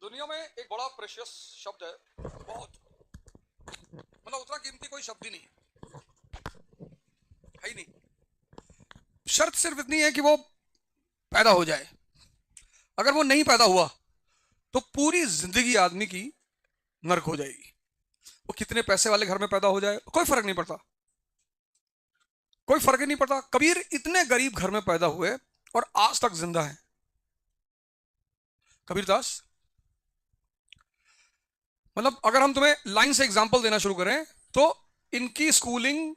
दुनिया में एक बड़ा प्रेशियस शब्द है, बहुत, मतलब उतना कीमती कोई शब्द ही नहीं है ही नहीं। शर्त सिर्फ इतनी है कि वो पैदा हो जाए। अगर वो नहीं पैदा हुआ तो पूरी जिंदगी आदमी की नर्क हो जाएगी। वो कितने पैसे वाले घर में पैदा हो जाए कोई फर्क नहीं पड़ता, कोई फर्क ही नहीं पड़ता। कबीर इतने गरीब घर में पैदा हुए और आज तक जिंदा है। कबीरदास, मतलब अगर हम तुम्हें लाइन से एग्जांपल देना शुरू करें तो इनकी स्कूलिंग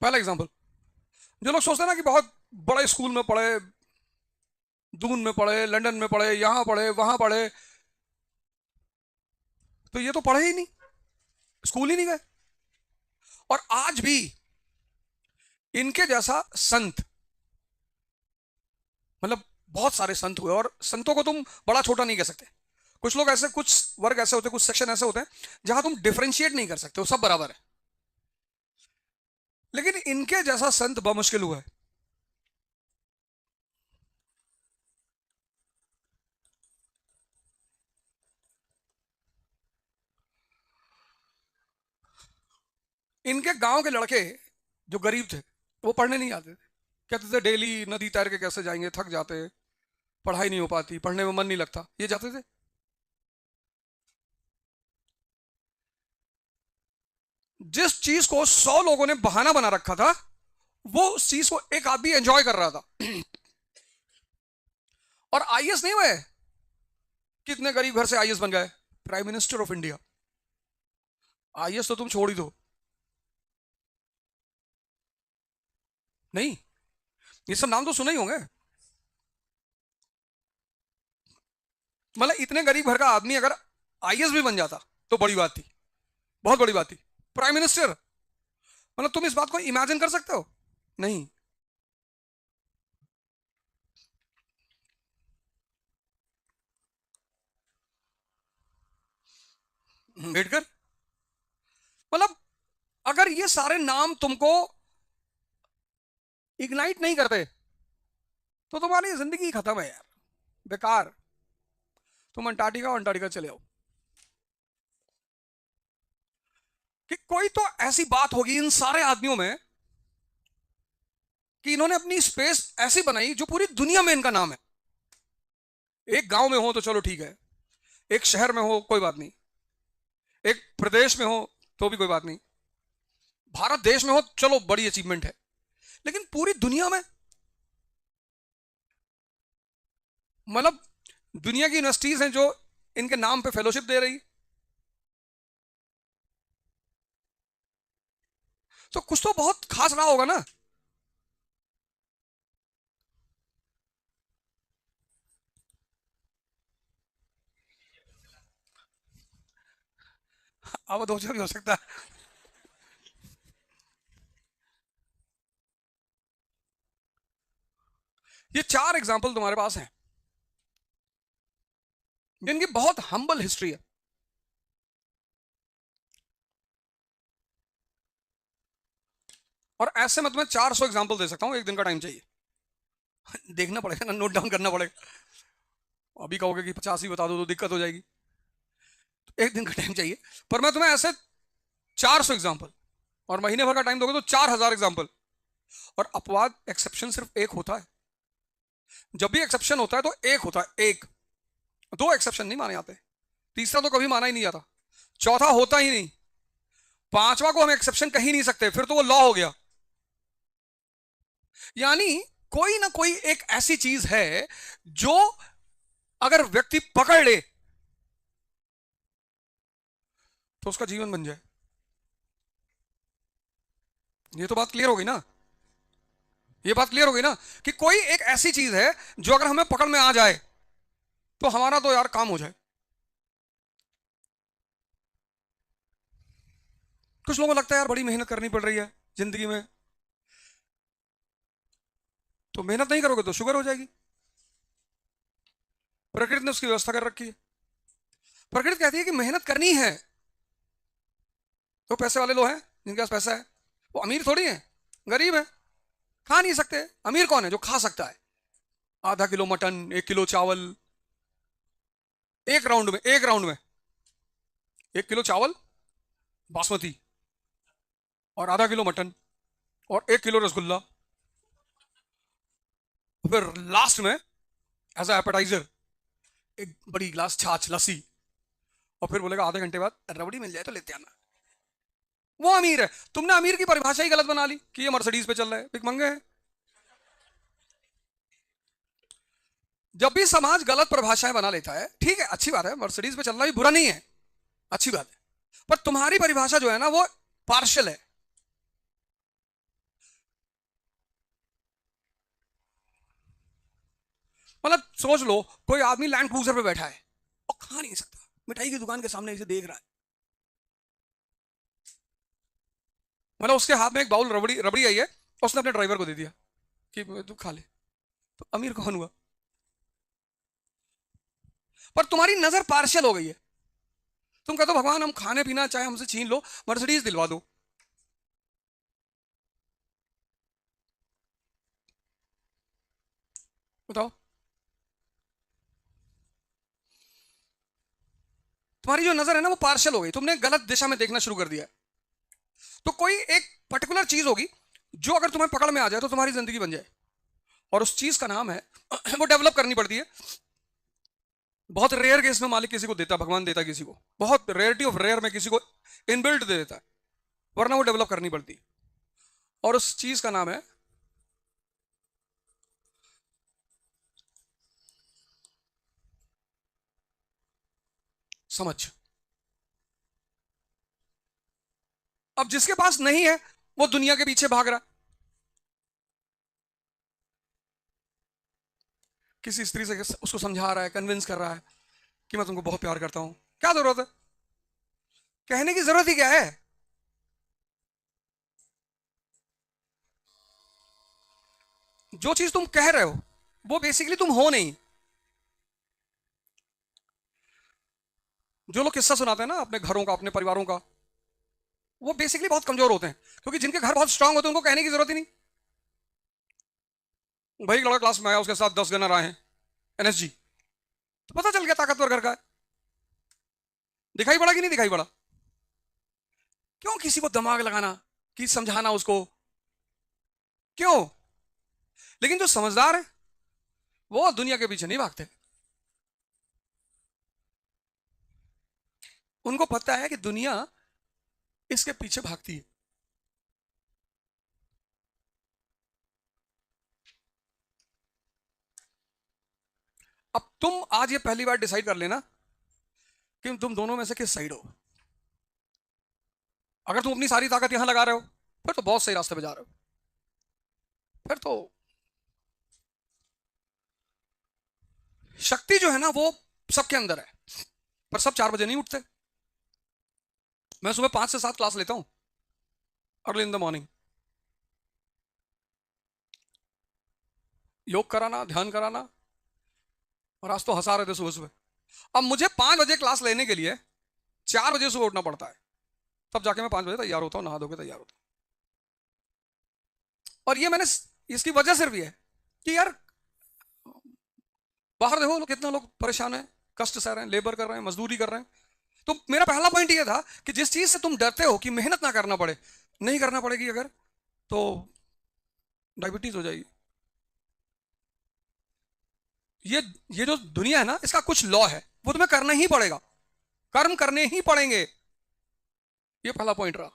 पहला एग्जांपल, जो लोग सोचते हैं ना कि बहुत बड़े स्कूल में पढ़े, दून में पढ़े, लंदन में पढ़े, यहां पढ़े, वहां पढ़े, तो ये तो पढ़े ही नहीं, स्कूल ही नहीं गए। और आज भी इनके जैसा संत, मतलब बहुत सारे संत हुए, और संतों को तुम बड़ा छोटा नहीं कह सकते। कुछ लोग ऐसे, कुछ वर्ग ऐसे होते हैं, कुछ सेक्शन ऐसे होते हैं जहां तुम डिफरेंशिएट नहीं कर सकते, वो सब बराबर है। लेकिन इनके जैसा संत बमुश्किल हुआ है। इनके गांव के लड़के जो गरीब थे वो पढ़ने नहीं आते थे। कहते थे डेली नदी तैर के कैसे जाएंगे, थक जाते, पढ़ाई नहीं हो पाती, पढ़ने में मन नहीं लगता, ये जाते थे। जिस चीज को 100 लोगों ने बहाना बना रखा था, वो उस चीज को एक आदमी एंजॉय कर रहा था। और आईएएस नहीं हुए, कितने गरीब घर से आईएएस बन गए, prime minister of India. IAS तो तुम छोड़ ही दो, नहीं, ये सब नाम तो सुने ही होंगे। मतलब इतने गरीब घर का आदमी अगर आईएएस भी बन जाता तो बड़ी बात थी, बहुत बड़ी बात थी। प्राइम मिनिस्टर, मतलब तुम इस बात को इमेजिन कर सकते हो? नहीं। अम्बेडकर, मतलब अगर ये सारे नाम तुमको इग्नाइट नहीं करते तो तुम्हारी जिंदगी खत्म है यार, बेकार। तुम अंटार्कटिका अंटार्कटिका चले आओ, कि कोई तो ऐसी बात होगी इन सारे आदमियों में कि इन्होंने अपनी स्पेस ऐसी बनाई जो पूरी दुनिया में इनका नाम है। एक गांव में हो तो चलो ठीक है, एक शहर में हो कोई बात नहीं, एक प्रदेश में हो तो भी कोई बात नहीं, भारत देश में हो चलो बड़ी अचीवमेंट है, लेकिन पूरी दुनिया में, मतलब दुनिया की यूनिवर्सिटीज हैं जो इनके नाम पे फेलोशिप दे रही, तो कुछ तो बहुत खास रहा होगा ना। अब दो भी हो सकता है। ये 4 एग्जाम्पल तुम्हारे पास हैं जिनकी बहुत हम्बल हिस्ट्री है। और ऐसे मैं तुम्हें 400 एग्जाम्पल दे सकता हूं, एक दिन का टाइम चाहिए। देखना पड़ेगा ना, नोट डाउन करना पड़ेगा। अभी कहोगे कि 50 ही बता दो तो दिक्कत हो जाएगी, तो एक दिन का टाइम चाहिए। पर मैं तुम्हें ऐसे 400 एग्जाम्पल, और महीने भर का टाइम दोगे तो 4000 एग्जाम्पल। और अपवाद, एक्सेप्शन सिर्फ एक होता है। जब भी एक्सेप्शन होता है तो एक होता है, एक। दो एक्सेप्शन नहीं माने जाते, तीसरा तो कभी माना ही नहीं जाता, चौथा होता ही नहीं, पांचवा को हम एक्सेप्शन कह ही नहीं सकते, फिर तो वो लॉ हो गया। यानी कोई ना कोई एक ऐसी चीज है जो अगर व्यक्ति पकड़ ले तो उसका जीवन बन जाए। ये तो बात क्लियर हो गई ना, ये बात क्लियर हो गई ना, कि कोई एक ऐसी चीज है जो अगर हमें पकड़ में आ जाए तो हमारा तो यार काम हो जाए। कुछ लोगों को लगता है यार बड़ी मेहनत करनी पड़ रही है जिंदगी में, तो मेहनत नहीं करोगे तो शुगर हो जाएगी। प्रकृति ने उसकी व्यवस्था कर रखी है। प्रकृति कहती है कि मेहनत करनी है, तो पैसे वाले लोग हैं जिनके पास पैसा है, वो अमीर थोड़ी है, गरीब है, खा नहीं सकते। अमीर कौन है? जो खा सकता है। आधा किलो मटन, 1 किलो चावल, एक राउंड में 1 किलो चावल बासमती, और आधा किलो मटन, और 1 किलो रसगुल्ला, फिर लास्ट में एज एपेटाइजर एक बड़ी गिलास छाछ, लस्सी, और फिर बोलेगा आधे घंटे बाद रबड़ी मिल जाए तो लेते आना। वो अमीर है। तुमने अमीर की परिभाषा ही गलत बना ली कि ये मर्सिडीज पे चल रहा है, भिखमंगे है। जब भी समाज गलत परिभाषाएं बना लेता है, ठीक है, अच्छी बात है, मर्सिडीज पे चलना भी बुरा नहीं है, अच्छी बात है, पर तुम्हारी परिभाषा जो है ना वो पार्शियल है। मतलब सोच लो, कोई आदमी लैंड क्रूजर पे बैठा है और खा नहीं सकता, मिठाई की दुकान के सामने इसे देख रहा है, मतलब उसके हाथ में एक बाउल रबड़ी रबड़ी आई है, उसने अपने ड्राइवर को दे दिया कि तू खा ले, तो अमीर कौन हुआ? पर तुम्हारी नजर पार्शियल हो गई है। तुम कहते हो भगवान हम खाने पीना चाहे हमसे छीन लो, मर्सिडीज दिलवा दो। बताओ, तुम्हारी जो नजर है ना वो पार्शियल हो गई, तुमने गलत दिशा में देखना शुरू कर दिया है। तो कोई एक पर्टिकुलर चीज होगी जो अगर तुम्हें पकड़ में आ जाए तो तुम्हारी जिंदगी बन जाए, और उस चीज का नाम है वो डेवलप करनी पड़ती है। बहुत रेयर केस में मालिक किसी को देता, भगवान देता किसी को, बहुत रेयरिटी ऑफ रेयर में किसी को इनबिल्ट दे देता है, वरना वो डेवलप करनी पड़ती है। और उस चीज का नाम है समझ। अब जिसके पास नहीं है वो दुनिया के पीछे भाग रहा है, किसी स्त्री से उसको समझा रहा है, कन्विंस कर रहा है कि मैं तुमको बहुत प्यार करता हूं। क्या जरूरत है? कहने की जरूरत ही क्या है? जो चीज तुम कह रहे हो वो बेसिकली तुम हो नहीं। जो लोग किस्सा सुनाते हैं ना अपने घरों का, अपने परिवारों का, वो बेसिकली बहुत कमजोर होते हैं, क्योंकि जिनके घर बहुत स्ट्रांग होते हैं उनको कहने की जरूरत ही नहीं। भाई लड़का क्लास में आया, उसके साथ 10 गनर आए हैं एनएसजी, तो पता चल गया ताकतवर घर का है। दिखाई पड़ा कि नहीं दिखाई पड़ा? क्यों किसी को दिमाग लगाना कि समझाना उसको, क्यों? लेकिन जो समझदार है वो दुनिया के पीछे नहीं भागते। उनको पता है कि दुनिया इसके पीछे भागती है। अब तुम आज ये पहली बार डिसाइड कर लेना कि तुम दोनों में से किस साइड हो। अगर तुम अपनी सारी ताकत यहां लगा रहे हो फिर तो बहुत सही रास्ते पे जा रहे हो, फिर तो शक्ति जो है ना वो सबके अंदर है, पर सब 4 बजे नहीं उठते। मैं सुबह 5 से 7 क्लास लेता हूं, अर्ली इन द मॉर्निंग, योग कराना, ध्यान कराना, और आज तो हंसा रहे थे सुबह सुबह। अब मुझे 5 बजे क्लास लेने के लिए 4 बजे सुबह उठना पड़ता है, तब जाके मैं 5 बजे तैयार होता हूँ, नहा धो के तैयार होता हूँ। और ये मैंने इसकी वजह सिर्फ ये है कि यार बाहर देखो कितना लोग परेशान हैं, कष्ट सह रहे हैं, लेबर कर रहे हैं, मजदूरी कर रहे हैं। तो मेरा पहला पॉइंट ये था कि जिस चीज से तुम डरते हो कि मेहनत ना करना पड़े, नहीं करना पड़ेगी अगर, तो डायबिटीज हो जाएगी। ये जो दुनिया है ना इसका कुछ लॉ है, वो तुम्हें करना ही पड़ेगा, कर्म करने ही पड़ेंगे। ये पहला पॉइंट रहा,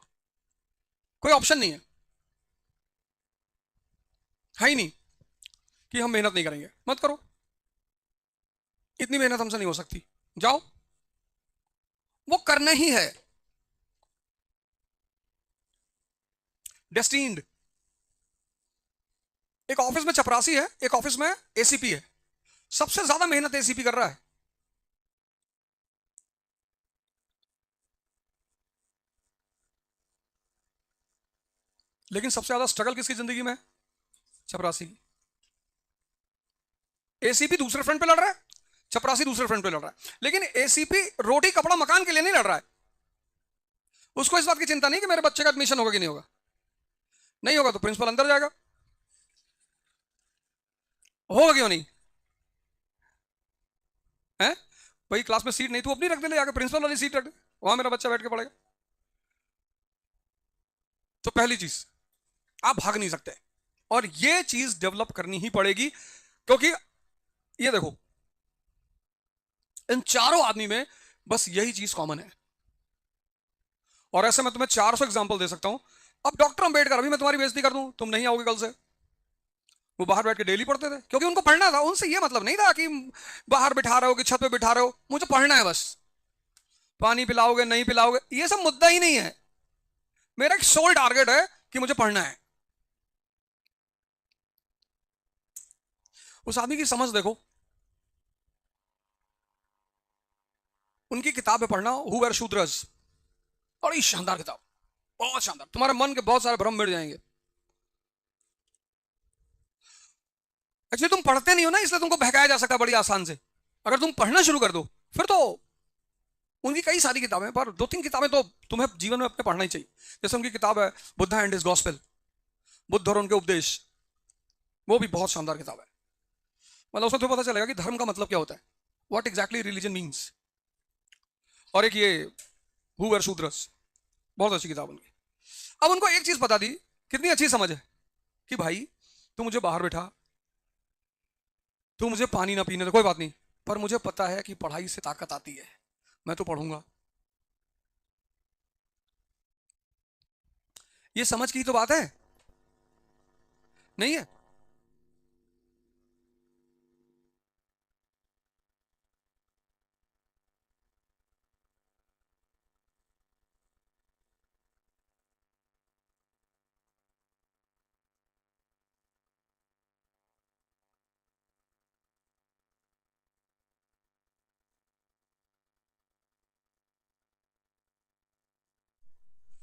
कोई ऑप्शन नहीं है ही नहीं कि हम मेहनत नहीं करेंगे, मत करो, इतनी मेहनत हमसे नहीं हो सकती, जाओ, वो करना ही है, डेस्टिन्ड। एक ऑफिस में चपरासी है, एक ऑफिस में एसीपी है, सबसे ज्यादा मेहनत एसीपी कर रहा है। लेकिन सबसे ज्यादा स्ट्रगल किसकी जिंदगी में है? चपरासी की। एसीपी दूसरे फ्रंट पे लड़ रहा है, चपरासी दूसरे फ्रंट पे लड़ रहा है, लेकिन एसीपी रोटी कपड़ा मकान के लिए नहीं लड़ रहा है, उसको इस बात की चिंता नहीं कि मेरे बच्चे का एडमिशन होगा कि नहीं होगा। नहीं होगा तो प्रिंसिपल अंदर जाएगा, होगा क्यों नहीं है? भाई क्लास में सीट नहीं, तू अपनी रख दे, ले जाकर प्रिंसिपल वाली सीट रख दे, वहां मेरा बच्चा बैठ के पढ़ेगा। तो पहली चीज, आप भाग नहीं सकते, और ये चीज डेवलप करनी ही पड़ेगी, क्योंकि ये देखो, इन चारों आदमी में बस यही चीज कॉमन है। और ऐसे मैं तुम्हें 400 एग्जांपल दे सकता हूं। अब डॉक्टर अंबेडकर, अभी मैं तुम्हारी बेइज्जती कर दूं, तुम नहीं आओगे कल से, वो बाहर बैठ के डेली पढ़ते थे, क्योंकि उनको पढ़ना था, उनसे ये मतलब नहीं था कि बाहर बिठा रहे हो कि छत पे बिठा रहे हो, मुझे पढ़ना है बस। पानी पिलाओगे नहीं पिलाओगे ये सब मुद्दा ही नहीं है, मेरा एक सोल टारगेट है कि मुझे पढ़ना है। उस आदमी की समझ देखो, उनकी किताब है पढ़ना, हु वर शूद्रस, बड़ी शानदार किताब, बहुत शानदार, तुम्हारे मन के बहुत सारे भ्रम मिट जाएंगे। एक्चुअली तुम पढ़ते नहीं हो ना, इसलिए तुमको बहकाया जा सकता है बड़ी आसान से। अगर तुम पढ़ना शुरू कर दो फिर तो, उनकी कई सारी किताबें, पर दो तीन किताबें तो तुम्हें जीवन में अपने पढ़ना ही चाहिए। जैसे उनकी किताब है Buddha and his gospel, Buddha और उनके उपदेश, वो भी बहुत शानदार किताब है। मतलब उसमें तुम्हें पता चलेगा कि धर्म का मतलब क्या होता है, व्हाट एग्जैक्टली रिलीजन मीन्स। और एक ये हु वर शूद्रस, बहुत अच्छी किताब उनकी। अब उनको एक चीज बता दी, कितनी अच्छी समझ है, कि भाई तू मुझे बाहर बैठा, तू मुझे पानी ना पीने दे, कोई बात नहीं, पर मुझे पता है कि पढ़ाई से ताकत आती है, मैं तो पढ़ूंगा। ये समझ की तो बात है, नहीं है?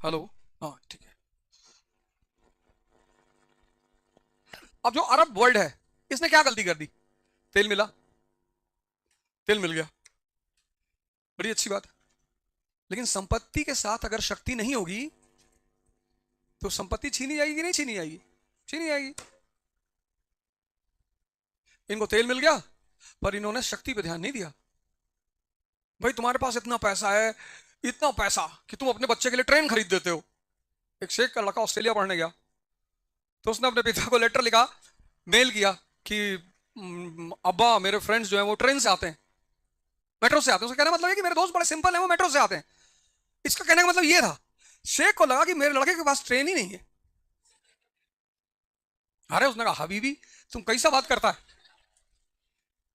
हेलो, हाँ ठीक है। अब जो अरब वर्ल्ड है, इसने क्या गलती कर दी? तेल मिला, तेल मिल गया, बड़ी अच्छी बात। लेकिन संपत्ति के साथ अगर शक्ति नहीं होगी तो संपत्ति छीनी जाएगी कि नहीं छीनी जाएगी? छीनी जाएगी। इनको तेल मिल गया, पर इन्होंने शक्ति पे ध्यान नहीं दिया। भाई तुम्हारे पास इतना पैसा है, इतना पैसा कि तुम अपने बच्चे के लिए ट्रेन खरीद देते हो। एक शेख का लड़का ऑस्ट्रेलिया पढ़ने गया, तो उसने अपने पिता को लेटर लिखा, मेल किया कि अब्बा मेरे फ्रेंड्स जो है वो ट्रेन से आते हैं, मेट्रो से आते हैं। उसका कहने का मतलब है कि मेरे दोस्त बड़े सिंपल हैं, वो मेट्रो से आते हैं। इसका कहने का मतलब ये था, शेख को लगा कि मेरे लड़के के पास ट्रेन ही नहीं है। अरे उसने कहा हबीबी तुम कैसा बात करता है,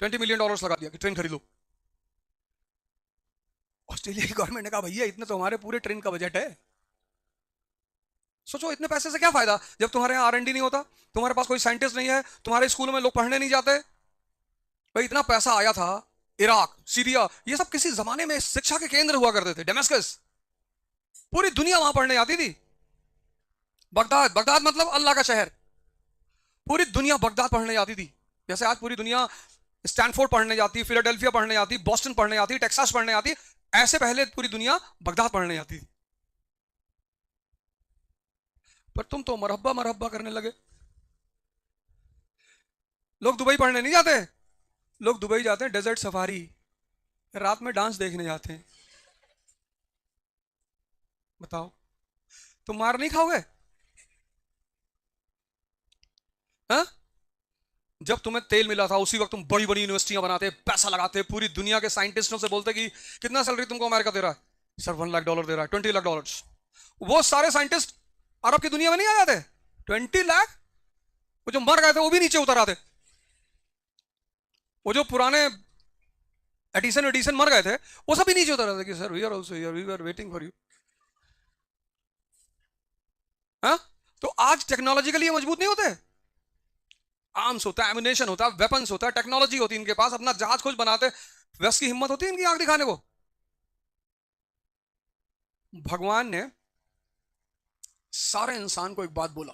$20 मिलियन लगा दिया कि ट्रेन खरीदो। ऑस्ट्रेलिया की गवर्नमेंट ने कहा भैया इतने तो हमारे पूरे ट्रेन का बजट है। सोचो इतने पैसे से क्या फायदा जब तुम्हारे यहाँ R&D नहीं होता, तुम्हारे पास कोई साइंटिस्ट नहीं है, तुम्हारे स्कूलों में लोग पढ़ने नहीं जाते। भाई इतना पैसा आया था, इराक सीरिया ये सब किसी जमाने में शिक्षा के केंद्र हुआ करते थे, डेमेस्कस, पूरी दुनिया वहां पढ़ने आती थी। बगदाद, बगदाद मतलब अल्लाह का शहर, पूरी दुनिया बगदाद पढ़ने जाती थी। जैसे आज पूरी दुनिया स्टैनफोर्ड पढ़ने जाती, फिलाडेल्फिया पढ़ने जाती, बॉस्टन पढ़ने जाती, टेक्सास पढ़ने जाती, ऐसे पहले पूरी दुनिया बगदाद पढ़ने जाती थी। पर तुम तो मरहब्बा मरहब्बा करने लगे। लोग दुबई पढ़ने नहीं जाते, लोग दुबई जाते हैं डेजर्ट सफारी, रात में डांस देखने जाते हैं। बताओ, तुम मार नहीं खाओगे? हाँ? जब तुम्हें तेल मिला था उसी वक्त तुम बड़ी बड़ी यूनिवर्सिटियां बनाते, पैसा लगाते, पूरी दुनिया के साइंटिस्टों से बोलते कि कितना सैलरी तुमको अमेरिका दे रहा है? सर $1 लाख दे रहा है, $20 लाख। वो सारे साइंटिस्ट अरब की दुनिया में नहीं आ जाते? 20 लाख, वो जो मर गए थे वो भी नीचे उतर आते। वो जो पुराने एडिशन एडिशन मर गए थे वो सभी नीचे उतर आते कि sir we are also here, we are waiting for you. हाँ? तो आज टेक्नोलॉजिकली मजबूत नहीं होते? आर्म्स होता है, एमिनेशन होता है, वेपन्स होता है, टेक्नोलॉजी होती है इनके पास, अपना जहाज खुद बनाते, वैस की हिम्मत होती है इनकी आंख दिखाने को? भगवान ने सारे इंसान को एक बात बोला,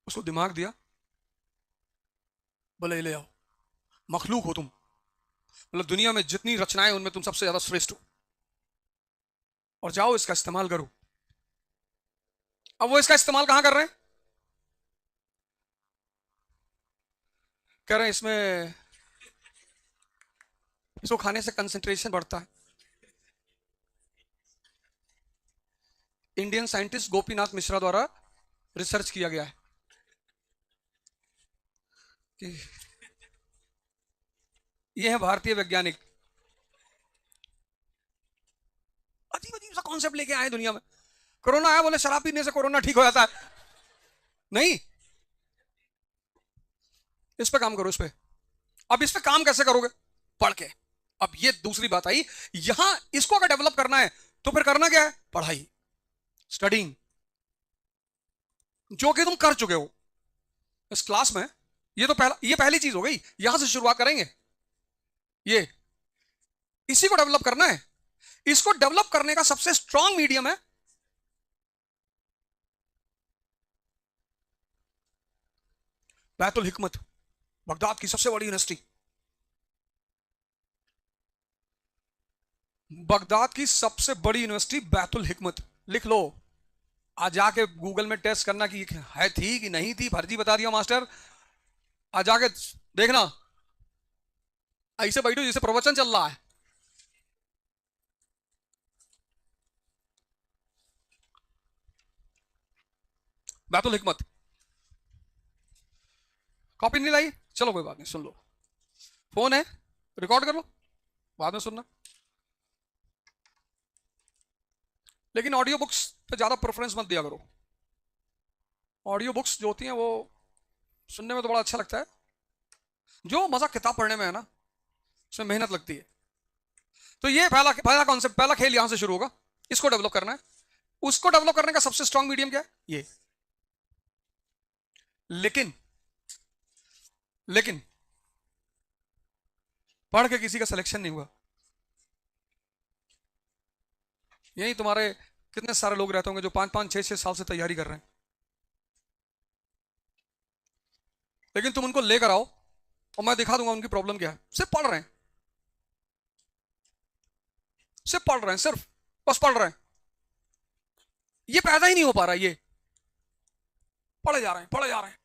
उसको दिमाग दिया, बोले ले आओ, मखलूक हो तुम, मतलब दुनिया में जितनी रचनाएं उनमें तुम सबसे ज्यादा श्रेष्ठ हो, और जाओ इसका इस्तेमाल करो। अब वो इसका इस्तेमाल कहां कर रहे हैं? कह रहे हैं इसमें, इसको खाने से कंसंट्रेशन बढ़ता है। इंडियन साइंटिस्ट गोपीनाथ मिश्रा द्वारा रिसर्च किया गया है कि ये है भारतीय वैज्ञानिक, अजीब अजीब सा कॉन्सेप्ट लेके आए दुनिया में। कोरोना आया, बोले शराब पीने से कोरोना ठीक हो जाता है। नहीं, इस पे काम करो, इस पे। अब इस पे काम कैसे करोगे? पढ़ के। अब ये दूसरी बात आई, यहां इसको अगर डेवलप करना है तो फिर करना क्या है? पढ़ाई, स्टडिंग, जो कि तुम कर चुके हो इस क्लास में। ये पहली चीज हो गई, यहां से शुरुआत करेंगे। ये इसी को डेवलप करना है। इसको डेवलप करने का सबसे स्ट्रांग मीडियम है बैतुल हिकमत, बगदाद की सबसे बड़ी यूनिवर्सिटी। बगदाद की सबसे बड़ी यूनिवर्सिटी बैतुल हिकमत, लिख लो। आज जाके गूगल में टेस्ट करना कि है थी कि नहीं थी, फर्जी बता दिया मास्टर। आज जाके देखना, ऐसे बैठो जैसे प्रवचन चल रहा है। बैतुल हिकमत। कॉपी नहीं लाई, चलो कोई बात नहीं, सुन लो। फोन है, रिकॉर्ड कर लो, बाद में सुनना। लेकिन ऑडियो बुक्स पे ज्यादा प्रेफरेंस मत दिया करो। ऑडियो बुक्स जो होती हैं वो सुनने में तो बड़ा अच्छा लगता है, जो मजा किताब पढ़ने में है ना, उसमें मेहनत लगती है। तो ये पहला पहला कॉन्सेप्ट, पहला खेल यहां से शुरू होगा। इसको डेवलप करना है। उसको डेवलप करने का सबसे स्ट्रांग मीडियम क्या है? ये। लेकिन लेकिन पढ़ के किसी का सिलेक्शन नहीं हुआ। यही तुम्हारे कितने सारे लोग रहते होंगे जो 5-5 6-6 साल से तैयारी कर रहे हैं, लेकिन तुम उनको लेकर आओ और मैं दिखा दूंगा उनकी प्रॉब्लम क्या है। सिर्फ पढ़ रहे हैं, सिर्फ पढ़ रहे हैं, सिर्फ बस पढ़ रहे हैं। ये पैदा ही नहीं हो पा रहा, ये पढ़े जा रहे हैं, पढ़े जा रहे हैं।